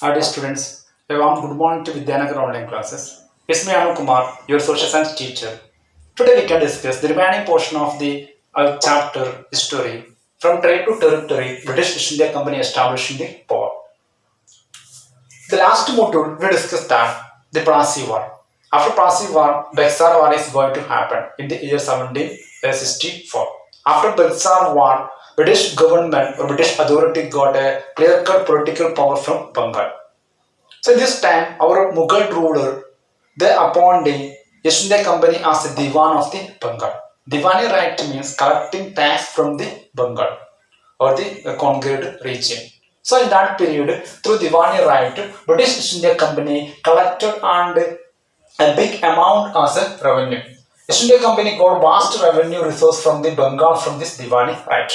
Dear students, a warm good morning to Vidyanagar online classes. It's me Anu Kumar, your social science teacher. Today we can discuss the remaining portion of the chapter history from trade to territory, British East India Company establishing the port. The last module we discussed that the Plassey War. After Plassey War, Bexar War is going to happen in the year 1764. After Bexar War, British government or British authority got a clear-cut political power from Bengal. So this time, our Mughal ruler, they appointed East India Company as the Diwan of the Bengal. Diwani right means collecting tax from the Bengal or the conquered region. So in that period, through Diwani right, British East India Company collected and a big amount as a revenue. East India Company got vast revenue resource from the Bengal from this Diwani right.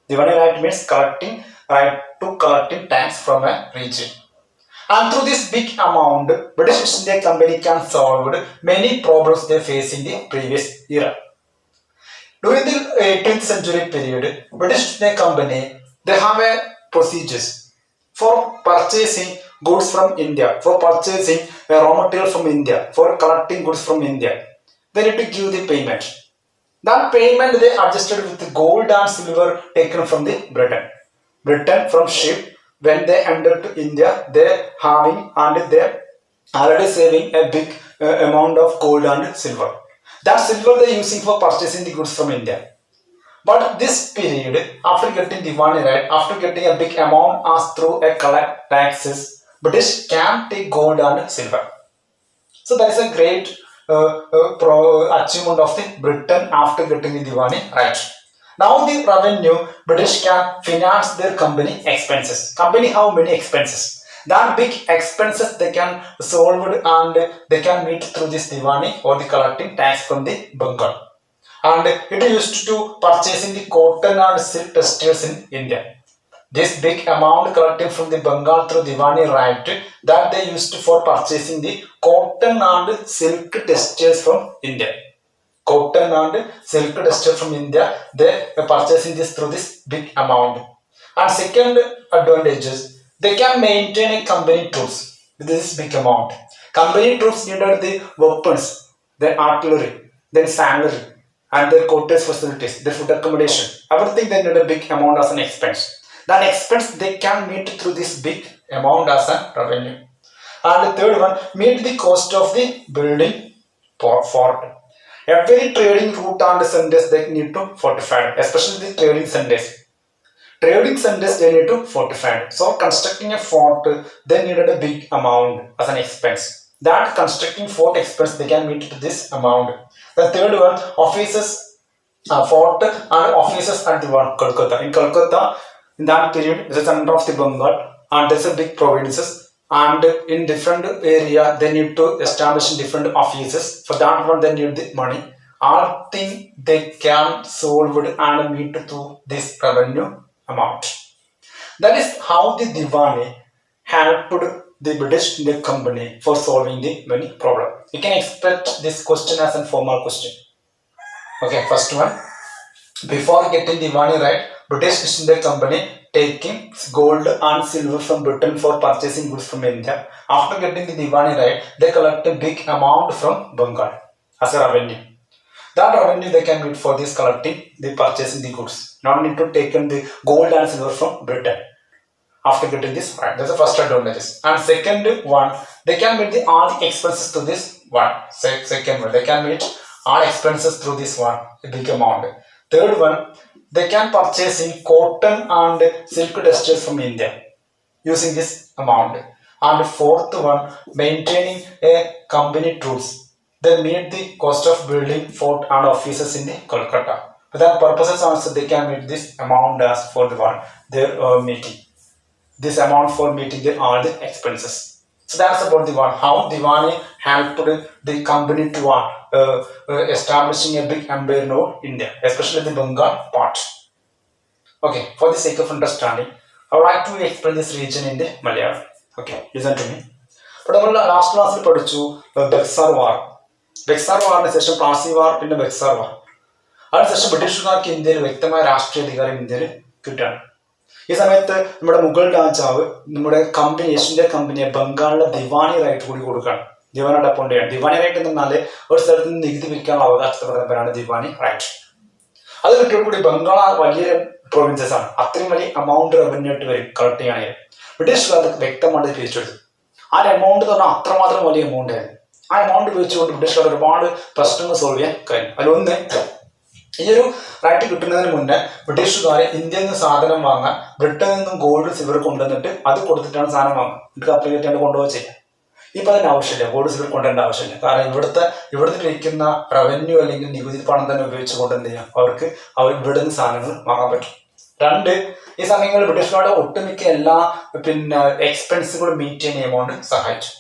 Diwani right means collecting tax from a region. And through this big amount, British East India Company can solve many problems they face in the previous era. During the 18th century period, British East India Company, they have a procedures for purchasing goods from India, for purchasing raw material from India, for collecting goods from India. They need to give the payment. That payment they adjusted with the gold and silver taken from the Britain. Britain from ship. When they enter to India, they having and they already saving a big amount of gold and silver. That silver they using for purchasing the goods from India. But this period, after getting the money right, after getting a big amount as through a collect taxes, British can take gold and silver. So that is a great achievement of the Britain after getting the Diwani right. Now the revenue, British can finance their company expenses. Company have many expenses. That big expenses they can solve and they can meet through this Diwani or the collecting tax from the Bengal. And it used to purchasing the cotton and silk textiles in India. This big amount collected from the Bengal through Diwani right that they used for purchasing the cotton and silk textiles from India. Cotton and silk textile from India, they are purchasing this through this big amount. And second advantage is they can maintain a company troops with this big amount. Company troops needed the weapons, their artillery, their salary, and their quarters facilities, their food accommodation. Everything they need a big amount as an expense. That expense they can meet through this big amount as a revenue. And the third one, meet the cost of the building fort. Every trading route and centers they need to fortify, especially the trading centers. Trading centers they need to fortify. So constructing a fort they needed a big amount as an expense. That constructing fort expense they can meet to this amount. The third one, offices, fort and offices at the one Kolkata. In Kolkata, in that period, the center of the Bengal and there's a big provinces. And in different area they need to establish different offices. For that one they need the money. All thing they can solve and meet through this revenue amount. That is how the Diwani helped the British India Company for solving the many problems. You can expect this question as a formal question. Okay, first one. Before getting the money right, British East India Company taking gold and silver from Britain for purchasing goods from India. After getting the Diwani right, they collect a big amount from Bengal as a revenue. That revenue they can meet for this collecting, the purchasing the goods. Not need to take in the gold and silver from Britain. After getting this right, that's the first advantage. And second one, they can meet all the expenses to this one. Second one, they can meet all expenses through this one, a big amount. Third one, they can purchase in cotton and silk textiles from India using this amount. And fourth one, maintaining a company troops. They meet the cost of building fort and offices in the Kolkata. For that purposes also they can meet this amount as for the one their meeting. This amount for meeting their all the expenses. So that's about the one how Diwani helped the company to establishing a big empire in India, especially the Bengal part. Okay, for the sake of understanding, I would like to explain this region in the Malayalam. Okay, listen to me. But our last class we പഠിച്ചു Bexar War. Bexar War is a Plassey War പിന്നെ Bexar War. അതിനുശേഷം ബ്രിട്ടീഷുകാർക്ക് ഇന്ത്യയിൽ വ്യക്തമായ രാഷ്ട്രീയ അധികാരം ഇന്ത്യയിൽ കിട്ടുകയാണ്. ഈ സമയത്ത് നമ്മുടെ മുഗൾ രാജാവ് നമ്മുടെ കമ്പനി ഈസ്റ്റ് ഇന്ത്യ കമ്പനിയെ ബംഗാളിലെ ദിവാനി റൈറ്റ് കൂടി കൊടുക്കുകയാണ്. ദിവാനായിട്ട് അപ്പോയിന്റ് ചെയ്യണം. ദിവാനി റൈറ്റ് എന്ന് പറഞ്ഞാൽ ഒരു സ്ഥലത്ത് നിന്ന് നികുതി പിരിക്കാനുള്ള അവകാശപ്പെടുന്നവരാണ് ദിവാനി റൈറ്റ്. അത് കിട്ടിയോടുകൂടി ബംഗാൾ വലിയ പ്രൊവിൻസസ് ആണ്. അത്രയും വലിയ എമൗണ്ട് റവന്യൂ ആയിട്ട് വരും കളക്ട് ചെയ്യാനായി. ബ്രിട്ടീഷുകാർ അത് വ്യക്തമായിട്ട് തിരിച്ചെടുത്തു. ആ എമൗണ്ട് എന്ന് പറഞ്ഞാൽ അത്രമാത്രം വലിയ എമൗണ്ട് ആയിരുന്നു. ആ എമൗണ്ട് ഉപയോഗിച്ചുകൊണ്ട് ബ്രിട്ടീഷുകാർ ഒരുപാട് പ്രശ്നങ്ങൾ സോൾവ് ചെയ്യാൻ കഴിഞ്ഞു. അതിലൊന്ന്, ഈ ഒരു റൈറ്റ് കിട്ടുന്നതിന് മുന്നേ ബ്രിട്ടീഷുകാർ ഇന്ത്യയിൽ നിന്ന് സാധനം വാങ്ങാൻ ബ്രിട്ടനിൽ നിന്നും ഗോൾഡ് സിൽവർ കൊണ്ടുവന്നിട്ട് അത് കൊടുത്തിട്ടാണ് സാധനം വാങ്ങുക. ഇത് അപ്ലൈ കൊണ്ടുപോയി ചെയ്യാം. ഇപ്പൊ അതിന് ആവശ്യമില്ല, ഗോൾഡ് സിൽവർ കൊണ്ടുവരേണ്ട ആവശ്യമില്ല. കാരണം ഇവിടുത്തെ ലഭിക്കുന്ന റവന്യൂ അല്ലെങ്കിൽ നികുതി പണം തന്നെ ഉപയോഗിച്ചുകൊണ്ട് എന്ത് ചെയ്യാം, അവർ ഇവിടെ നിന്ന് സാധനങ്ങൾ വാങ്ങാൻ പറ്റും. രണ്ട്, ഈ സമയങ്ങളിൽ ബ്രിട്ടീഷുകാരുടെ ഒട്ടുമിക്ക എല്ലാ എക്സ്പെൻസുകളും മീറ്റ് ചെയ്യുന്ന എമൗണ്ട് സഹായിച്ചു.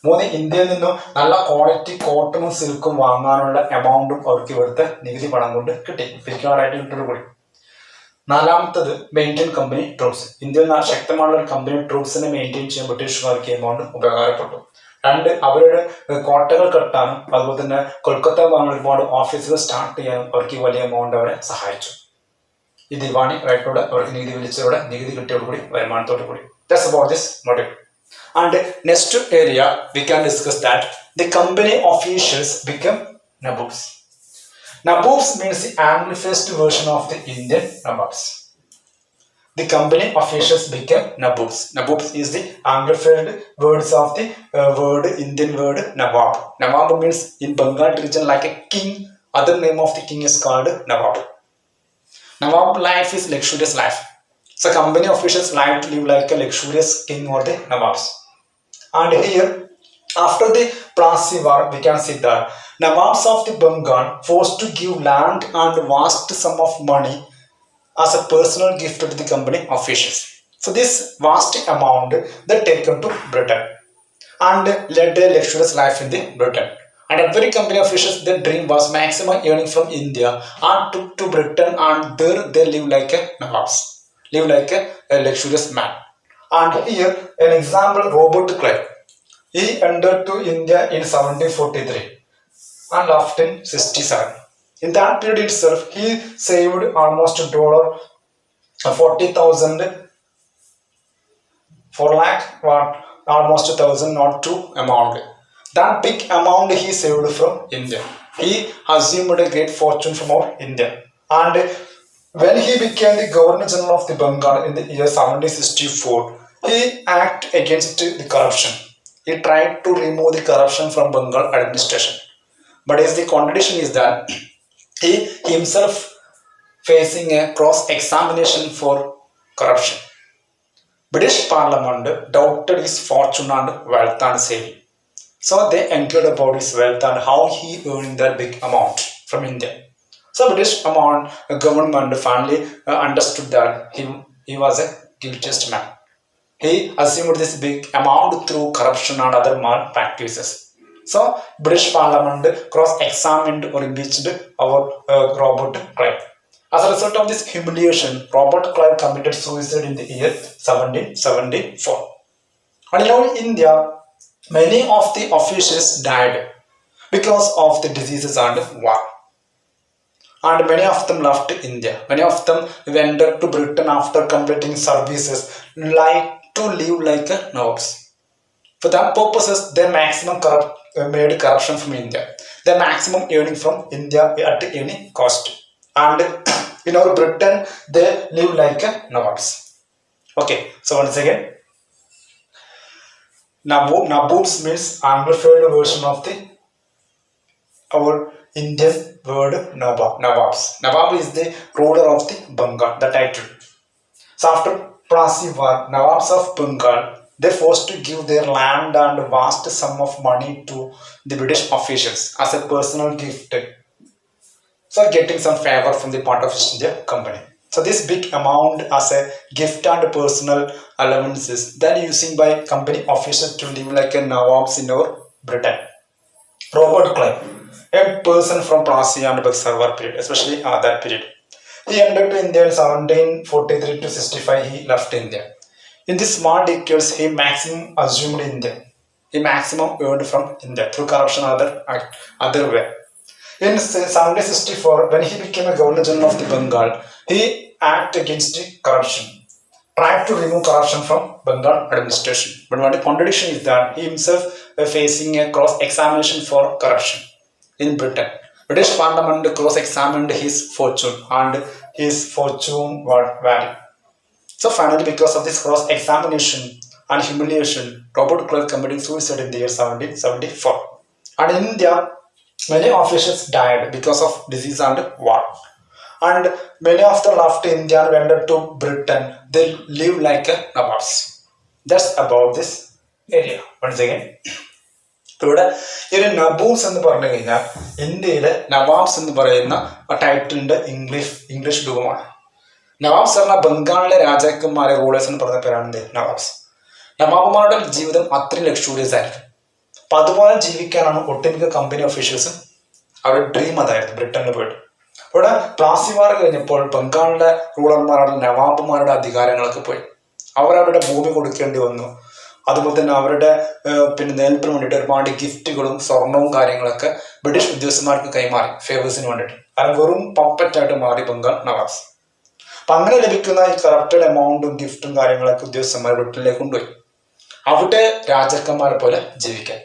മൂന്ന്, ഇന്ത്യയിൽ നിന്നും നല്ല ക്വാളിറ്റി കോട്ടണും സിൽക്കും വാങ്ങാനുള്ള എമൗണ്ടും അവർക്ക് ഇവിടുത്തെ നികുതി പണം കൊണ്ട് കിട്ടി, പിരിക്കാറായിട്ട് കിട്ടുന്നത് കൂടി. നാലാമത്തത്, മെയിൻറ്റെയിൻ കമ്പനി ട്രൂപ്സ്. ഇന്ത്യയിൽ ശക്തമായ ഒരു കമ്പനി ട്രൂപ്സിനെ മെയിൻറ്റെയിൻ ചെയ്യാൻ ബ്രിട്ടീഷുകാർക്ക് എമൗണ്ട് ഉപകാരപ്പെട്ടു. രണ്ട്, അവരുടെ കോട്ടകൾ കെട്ടാനും അതുപോലെ തന്നെ കൊൽക്കത്ത വാങ്ങാൻ ഒരുപാട് ഓഫീസുകൾ സ്റ്റാർട്ട് ചെയ്യാനും അവർക്ക് വലിയ എമൗണ്ട് അവരെ സഹായിച്ചു. ഈ ദിവാനി റൈറ്റിലൂടെ അവർക്ക് നികുതി വിളിച്ചതോടെ നികുതി കിട്ടിയോടുകൂടി വരുമാനത്തോടു കൂടി. That's about this module. And next area we can discuss that the company officials become nabobs. Nabobs means the anglified version of the Indian nabobs. The company officials became nabobs. Nabobs is the anglified words of the Indian word nawab. Nawab means in Bengal region like a king. Other name of the king is called nawab. Nawab life is luxurious life. So company officials like to live like a luxurious king or the nawabs. And here, after the Plassey war, we can see that nawabs of the Bengal forced to give land and vast sum of money as a personal gift to the company officials. So this vast amount they taken to Britain and led a luxurious life in the Britain. And every company officials, their dream was maximum earning from India and took to Britain, and there they live like a nawabs, live like a luxurious man. And here an example, Robert Clive. He entered to India in 1743 and left in 67. In that period itself, he saved almost $40,000, 4 lakh, what, almost 1,000, not two amount. That big amount he saved from India. He assumed a great fortune from our India. And when he became the Governor General of the Bengal in the year 1764, he acted against the corruption. He tried to remove the corruption from Bengal administration. But the contradiction is that he himself facing a cross-examination for corruption. British Parliament doubted his fortune and wealth and saving. So they inquired about his wealth and how he earned that big amount from India. So British government finally understood that he was a guiltiest man. He assumed this big amount through corruption and other malpractices. So British Parliament cross-examined or impeached our Robert Clive. As a result of this humiliation, Robert Clive committed suicide in the year 1774. And now in India, many of the officials died because of the diseases and war. And many of them left India. Many of them went to Britain after completing services, like to live like a nobs. For that purposes, they maximum made corruption from India. The maximum earning from India at any cost. And in our Britain, they live like a nobs. Okay, so once again, nabobs means amplified version of our Indian word nawabs. Nawab is the ruler of the Bengal, the title. So after Plassey war, nawabs of Bengal, they forced to give their land and vast sum of money to the British officials as a personal gift. So getting some favor from the part of East India Company. So this big amount as a gift and personal allowances then using by company officials to live like a nawabs in our Britain. Robert Clive, a person from Plassey and Buxar period, especially that period. He entered to India in 1743 to 65. He left India. In this small decades, he maximum assumed India. He maximum earned from India through corruption or other way. In 1764, when he became a Governor General of the Bengal, he acted against corruption. tried to remove corruption from Bengal administration. But one contradiction is that he himself facing a cross-examination for corruption in Britain. British Parliament cross-examined his fortune and his fortune was valid. So finally, because of this cross-examination and humiliation, Robert Clive committed suicide in the year 1774. And in India, many officials died because of disease and war. And many of them left India and went to Britain. They live like a Nawabs. That's about this area. Once again, ഇവിടെ ഈ ഒരു നബൂസ് എന്ന് പറഞ്ഞു കഴിഞ്ഞാൽ ഇന്ത്യയിലെ നവാബ്സ് എന്ന് പറയുന്ന ടൈറ്റിലിന്റെ English രൂപമാണ്. നവാബ്സ് പറഞ്ഞ ബംഗാളിലെ രാജാക്കന്മാരെ റൂളേഴ്സ് എന്ന് പറഞ്ഞ പേരാണ് നവാബ്സ്. നവാബുമാരുടെ ജീവിതം അത്രയും ലക്ഷൂറിയസ് ആയിരിക്കും. അപ്പൊ അതുപോലെ ജീവിക്കാനാണ് ഒട്ടുമിക്ക കമ്പനി ഓഫീഷ്യൽസും അവരുടെ ഡ്രീം അതായിരുന്നു ബ്രിട്ടനിൽ പോയിട്ട്. ഇവിടെ പ്ലാസി വാർ കഴിഞ്ഞപ്പോൾ ബംഗാളിലെ റൂളർമാരുടെ നവാബുമാരുടെ അധികാരങ്ങളൊക്കെ പോയി. അവരവരുടെ ഭൂമി കൊടുക്കേണ്ടി വന്നു. അതുപോലെ തന്നെ അവരുടെ നേൽപ്പിന് വേണ്ടിയിട്ട് ഒരുപാട് ഗിഫ്റ്റുകളും സ്വർണവും കാര്യങ്ങളൊക്കെ ബ്രിട്ടീഷ് ഉദ്യോഗസ്ഥന്മാർക്ക് കൈമാറി ഫേവേഴ്സിന് വേണ്ടിയിട്ട്. കാരണം വെറും പപ്പറ്റായിട്ട് മാറി ബംഗാൾ നവാബ്സ്. അപ്പൊ അങ്ങനെ ലഭിക്കുന്ന ഈ കറപ്റ്റഡ് എമൗണ്ടും ഗിഫ്റ്റും കാര്യങ്ങളൊക്കെ ഉദ്യോഗസ്ഥന്മാർ ബ്രിട്ടനിലേക്ക് കൊണ്ടുപോയി. അവിടെ രാജാക്കന്മാരെ പോലെ ജീവിക്കാൻ.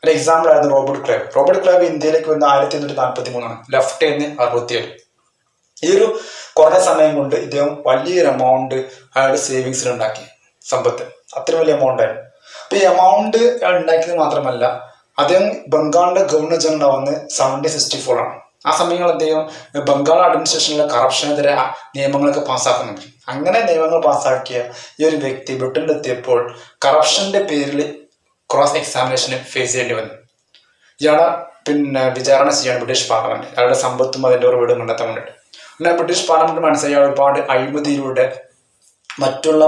ഒരു എക്സാമ്പിൾ ആയിരുന്നു റോബർട്ട് ക്ലൈവ് ഇന്ത്യയിലേക്ക് വരുന്ന 1843 ലെഫ്റ്റ് എന്ന് 67. ഈ ഒരു കുറഞ്ഞ സമയം കൊണ്ട് ഇദ്ദേഹം വലിയൊരു എമൗണ്ട് അയാളുടെ സേവിങ്സിൽ ഉണ്ടാക്കി. സമ്പത്ത് അത്ര വലിയ എമൗണ്ട് ആയിരുന്നു. അപ്പൊ ഈ എമൗണ്ട് ഉണ്ടാക്കിയത് മാത്രമല്ല, അദ്ദേഹം ബംഗാളിന്റെ ഗവർണർ ജനറൽ ആവുന്നത് 1764 ആണ്. ആ സമയങ്ങളിൽ അദ്ദേഹം ബംഗാൾ അഡ്മിനിസ്ട്രേഷനിലെ കറപ്ഷനെതിരെ നിയമങ്ങളൊക്കെ പാസ്സാക്കുന്നുണ്ട്. അങ്ങനെ നിയമങ്ങൾ പാസ്സാക്കിയ ഈ ഒരു വ്യക്തി ബ്രിട്ടനിലെത്തിയപ്പോൾ കറപ്ഷന്റെ പേരിൽ ക്രോസ് എക്സാമിനേഷന് ഫേസ് ചെയ്യേണ്ടി വന്നു. ഇയാളെ വിചാരണ ചെയ്യാണ് ബ്രിട്ടീഷ് പാർലമെന്റ്. അയാളുടെ സമ്പത്തും അതിൻ്റെ ഒരു വീടും കണ്ടെത്താൻ വേണ്ടിയിട്ട്. പിന്നെ ബ്രിട്ടീഷ് പാർലമെന്റ് മനസ്സിലായി ഒരുപാട് അഴിമതിയിലൂടെ മറ്റുള്ള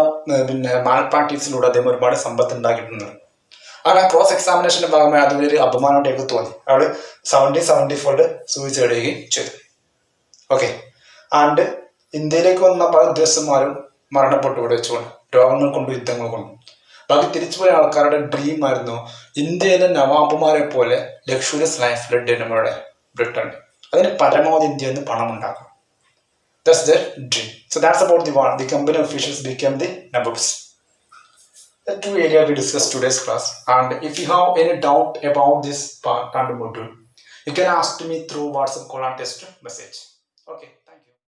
മാൽ പ്രാക്ടീസിലൂടെ അദ്ദേഹം ഒരുപാട് സമ്പത്ത് ഉണ്ടാക്കിയിട്ടുണ്ട്. അങ്ങനെ ക്രോസ് എക്സാമിനേഷന്റെ ഭാഗമായി അതിലൊരു അപമാനമായിട്ടൊക്കെ തോന്നി. അയാൾ 1774 സൂയിസൈഡ് ചെയ്യുകയും ചെയ്തു. ഓക്കെ. ആൻഡ് ഇന്ത്യയിലേക്ക് വന്ന പല ഉദ്യോഗസ്ഥന്മാരും മരണപ്പെട്ടു ഇവിടെ വെച്ചുകൊണ്ട്, രോഗങ്ങൾ കൊണ്ടും യുദ്ധങ്ങൾ കൊണ്ടും. ബാക്കി തിരിച്ചുപോയ ആൾക്കാരുടെ ഡ്രീം ആയിരുന്നു ഇന്ത്യയിലെ നവാബുമാരെ പോലെ ലക്ഷൂറിയസ് ലൈഫ് ലീഡ് നമ്മുടെ ബ്രിട്ടൻ. അതിന് പരമാവധി ഇന്ത്യയിൽ നിന്ന് പണം ഉണ്ടാക്കാം. That's their dream. So that's about the one. The company officials became the nabobs. The two areas we discussed today's class. And if you have any doubt about this part and module, you can ask me through WhatsApp call and text message. Okay.